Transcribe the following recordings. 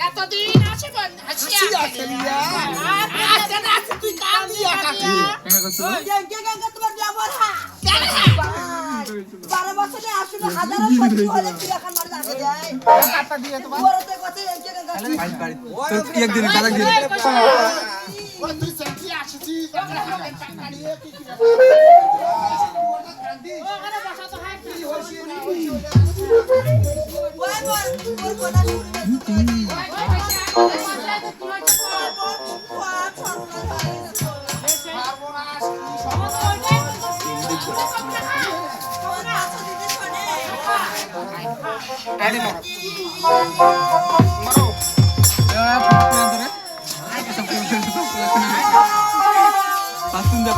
এতদিন আছে তুই কাম দিয়া কাটি 12 বছরে আসলে হাজারো সত্যি হলে কিরাখান মার জানা যায় কাটা দিয়ে তোমার বড়তে কথা একে গঙ্গা একদিন তারাক দিন ওই তুই সেন্টি আসছিস কাড়িয়ে কি কি ওখানে বসা তো হয় কি হইছে না হইছে ওই মোর কথা শুনবি গাড়ি মারো পাসুন দে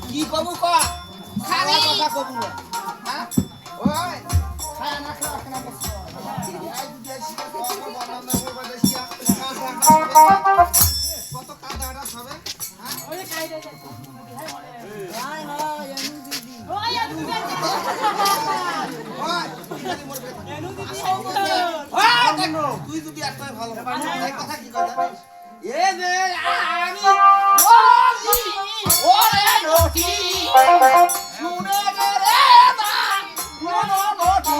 কি কবু ক খালি কথা কবু হ্যাঁ ওই খায় না খাওয়া না বস আই বিদেশি কথা বললাম না ওই বিদেশিয়া কত কাদাটা হবে হ্যাঁ ওই খাই দে হাই হাই এনু দিদি ওই এনু দিদি এনু দিদি হ্যাঁ দেখো তুই যদি একটাই ভালো এই কথা কি কথা এ যে আমি বলি ওরে নটি শুনে রে না মনো নটি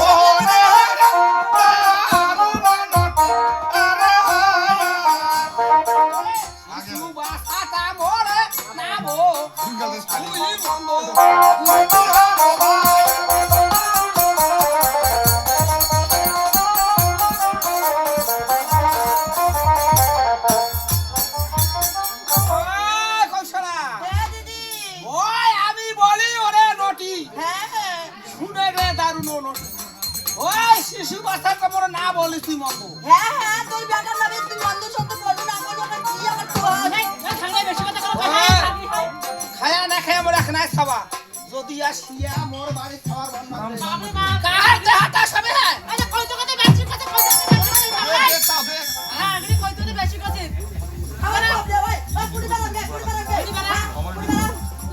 ওরে বাসাটা মোরে নামো তুই বন্ধ শিশু বাচ্চা কবর না বলি তুই মন্দ হ্যাঁ হ্যাঁ তুই বেটার নামে তুই মন্দ শব্দ বলবি না আমার ওটা কি আমার তো খাইলে বেশি কথা কও খায়া না খায়া মোর খানা খাবা যদি আসিয়া মোর বাড়ি খাওয়ার বান্না কার দেহাটা সবে হ্যাঁ আরে কই তো কথা বেশি কথা কই তো বেশি কথা হ্যাঁ আরে কই তো বেশি কথা আমার বাবা ওই পুরি বানাম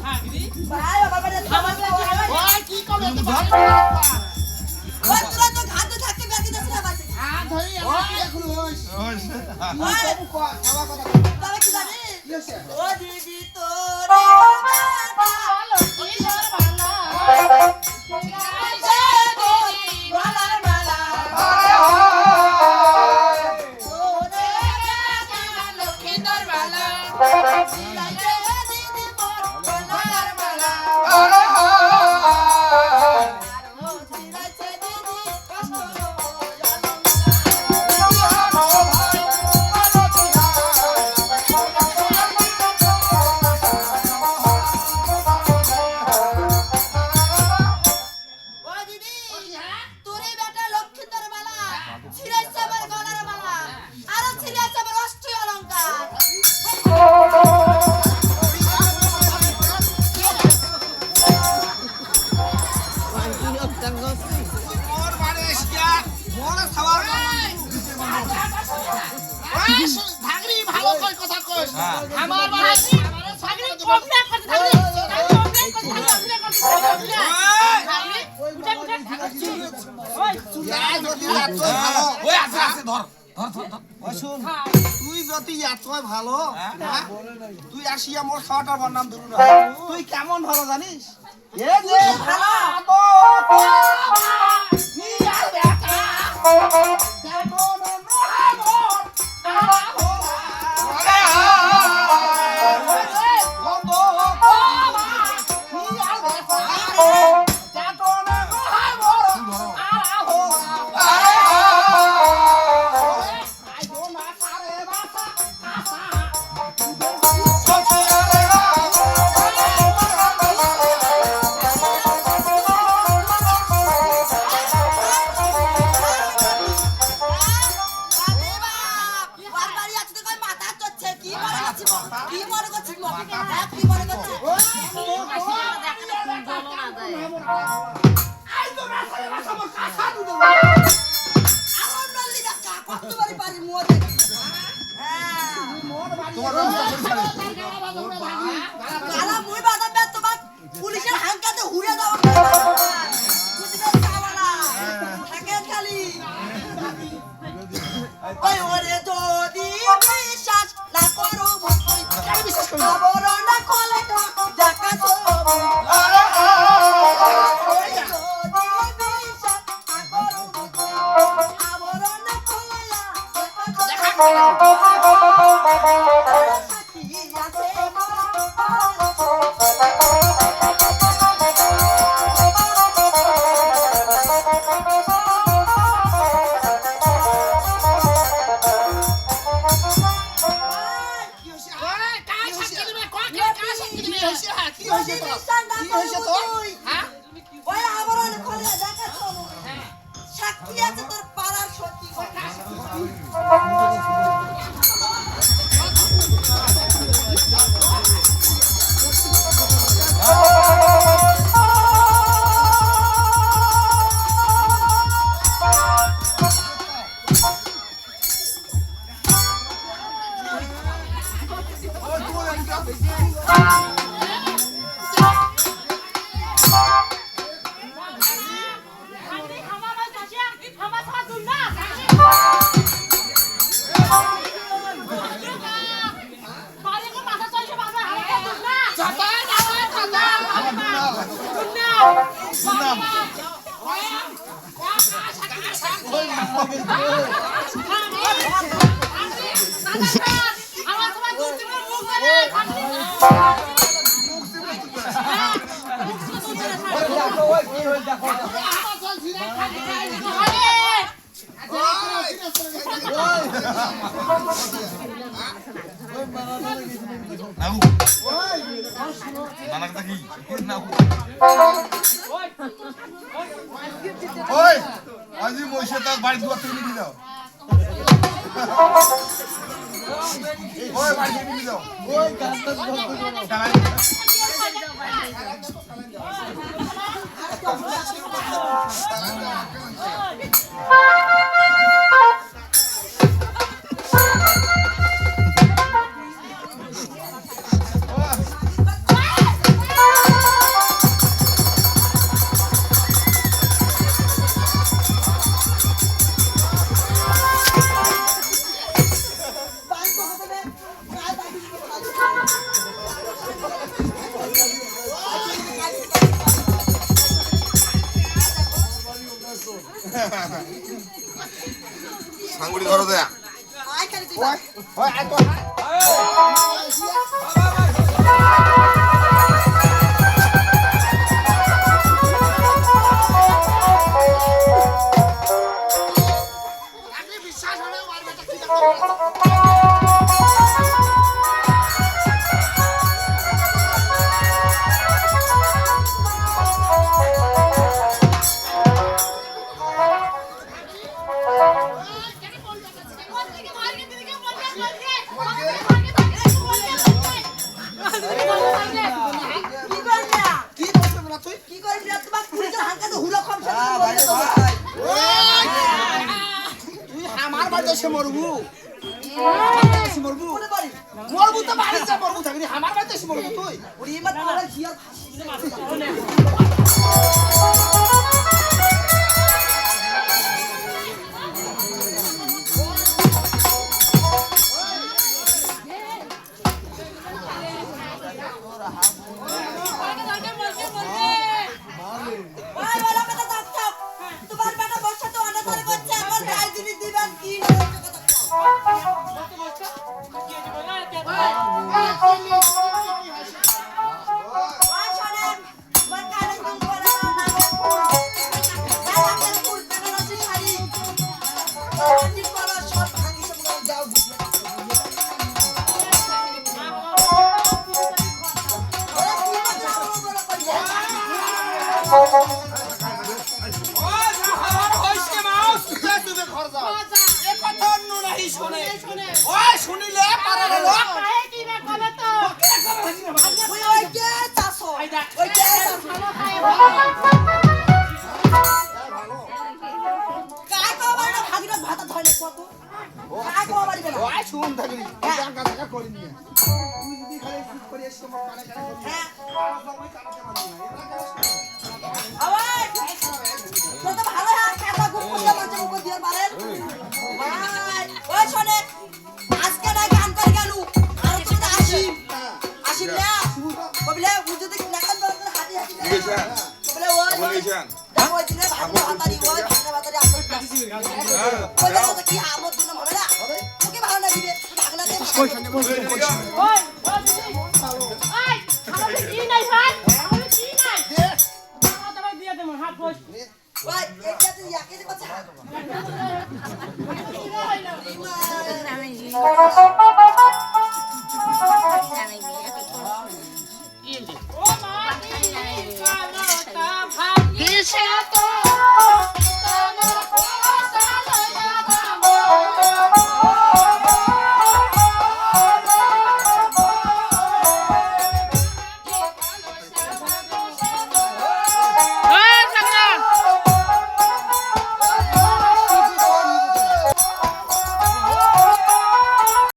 হ্যাঁ দিদি ভাই বাবা বাড়ি খাবার ওই কি কবে তো ওই তোরা তো ঘাটে থাকতে বেশি দেছ না বাজে হ্যাঁ ধরি আমার এখন হইস ওই খাওয়া কথা তবে কি জানি কি হইছে ও দিদি তোরে ভালো কি ভালো গলার মালা আরে হয় তোরে লক্ষ্মীন্দর মালা লাগে দিদি মোর গলার মালা আরে হয় ও ছিড়াছে দিদি কষ্ট ও দিদি তোরে বেটা লক্ষ্মীন্দর মালা ছিড়াছে আমার গলার মালা আর ছিড়াছে আমার অষ্টী অলংকার মনে খাবার ধাগরি ভালো কই কথা কই হ্যাঁ। আমার ভাই ধাগরি কমপ্লেন করতে ধাগরি কমপ্লেন করতে ধাগরি উঠে ওই যদি এতই ভালো ওই আছে আছে ধর ধর ধর ধর ওই শুন তুই যদি এতই ভালো হ্যাঁ? তুই আসিয়া মোর খাওয়াটা বন্নাম ধরু না তুই কেমন ভালো জানিস এ যে ভালো বারবারই আছে তো কই মাথা চড়ছে কি মনে করছিস কি মনে করছিস কি মনে করছিস আমার নল্লি না কাকা তোমারই বাড়ি মুয়া দেখি তোমার ব্যবস্থা করি কালা মুই বাদাবে তোমার পুলিশের হাঙ্কাতে হুড়ে দাও বুঝতে চাওয়ালা থাকেন খালি ওই ওরে যদি বিশ্বাস না করো মুই খবর না কলে দেখা তো ওই যদি বিশ্বাস না করো খবর না কলে দেখা তো সাথী আছে ওই কাই সাক্ষী দিবে কোকে কাই সাক্ষী দিবে কি হয়েছে তোর কি হয়েছে তোর হ্যাঁ ওই আবরণ খোলে দেখা তো সাক্ষী আছে তোর পাড়ার সত্যি নাগু নানাক দেখি নাগু ওই আজি মইছে তাক বাড়ি দুয়ার থেকে নিয়ে যাও ওই বাড়ি থেকে নিয়ে যাও ওই গাছটা সাঙ্গুড়ি ধরো দেয়া আয় খালি তুই ওই ওই আয় তো ধাগরি বিশ্বাস হলে ওর বেটা কি করবে কি করবি না কি করছিস না তুই কি করবি না তোমার পুলিশের হাঙ্কাতে হুড়ো কম ভাই ভাই ওই আমার বাড়িতে এসে মরবু আমার বাড়িতে এসে মরবু কোনে বাড়ি মরবু তো বাড়িতে মরবু থাকবি আমার বাড়িতে এসে মরবু তুই ওরে এবার তোরা জিয়ার ফাঁসি ওই বলা কথা থাক তোমার বেটা বর্ষা তো অনাচার করছে এখন গায়ে দিবি দিবেন কি হচ্ছে কথা ওই শোনেন ওই কানে দুল পরা নাগর ফুল টাকা রসি শাড়ি আন্টি পরা সব ভাঙি সব যাও ওরা কি মজা বড় করছে আমার হইছে মাউস তুমি ঘর যাও এ কথা অন্য নাই শুনে ওই শুনিলে পারে লোক ওই কে চাষো ওই কে চাষো কাই কবার না ভাগিনা ভাত ধরে কত কাই কবার না ওই শুন থাকবি দেখা দেখা করি নিয়ে তুই যদি খালি চুপ করে এসে তোমার কানে কানে বলবি হ্যাঁ ওই কানে মারবি না আওয়াজ কত ভালো হাত কাটা গুপ করে মাঝে মুখ দিয়ে পারেন ভাই ওই শোনে আজকে না গান করে গেল আর তো আসিম আসিম না বলে বুঝতে লাগান বল হাতি হাতি বলে ওই দেখো ওই দিনে ভাত ভাতারি ওই ভাত ভাতারি আপনার বলে তো কি আমত দিন হবে না তোকে ভালো না দিবে ভাগনা দে ওই এটা তুই ইয়াকে দে কথা